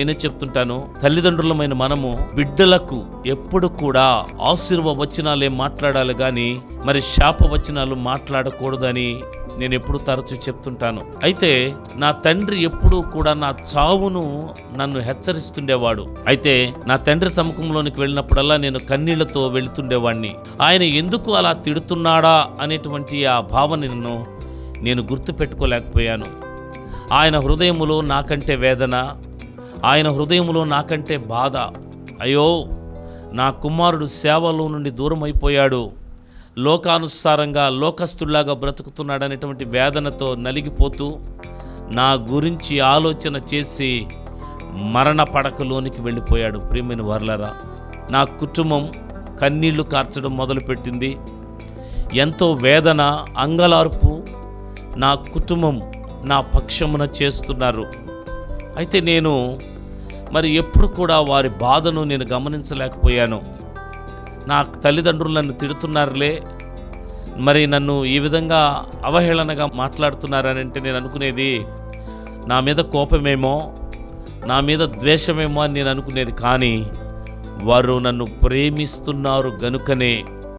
నేనే చెప్తుంటాను, తల్లిదండ్రులమైన మనము బిడ్డలకు ఎప్పుడు కూడా ఆశీర్వచనాలే మాట్లాడాలి కానీ మరి శాపవచనాలు మాట్లాడకూడదని నేను ఎప్పుడు తరచూ చెప్తుంటాను. అయితే నా తండ్రి ఎప్పుడూ కూడా నా చావును నన్ను హెచ్చరిస్తుండేవాడు. అయితే నా తండ్రి సముఖంలోనికి వెళ్ళినప్పుడల్లా నేను కన్నీళ్లతో వెళుతుండేవాడిని. ఆయన ఎందుకు అలా తిడుతున్నాడా అనేటువంటి ఆ భావనను నేను గుర్తు పెట్టుకోలేకపోయాను. ఆయన హృదయములో నాకంటే వేదన, ఆయన హృదయములో నాకంటే బాధ. అయ్యో, నా కుమారుడు సేవలో నుండి దూరం అయిపోయాడు, లోకానుసారంగా లోకస్తుల్లాగా బ్రతుకుతున్నాడనేటువంటి వేదనతో నలిగిపోతూ నా గురించి ఆలోచన చేసి మరణ పడకలోనికి వెళ్ళిపోయాడు. ప్రియమైన వారలారా, నా కుటుంబం కన్నీళ్లు కార్చడం మొదలుపెట్టింది. ఎంతో వేదన, అంగలార్పు నా కుటుంబం నా పక్షమున చేస్తున్నారు. అయితే నేను మరి ఎప్పుడు కూడా వారి బాధను నేను గమనించలేకపోయాను. నా తల్లిదండ్రులు నన్ను తిడుతున్నారులే, మరి నన్ను ఈ విధంగా అవహేళనగా మాట్లాడుతున్నారని అంటే నేను అనుకునేది నా మీద కోపమేమో, నా మీద ద్వేషమేమో అని నేను అనుకునేది. కానీ వారు నన్ను ప్రేమిస్తున్నారు గనుకనే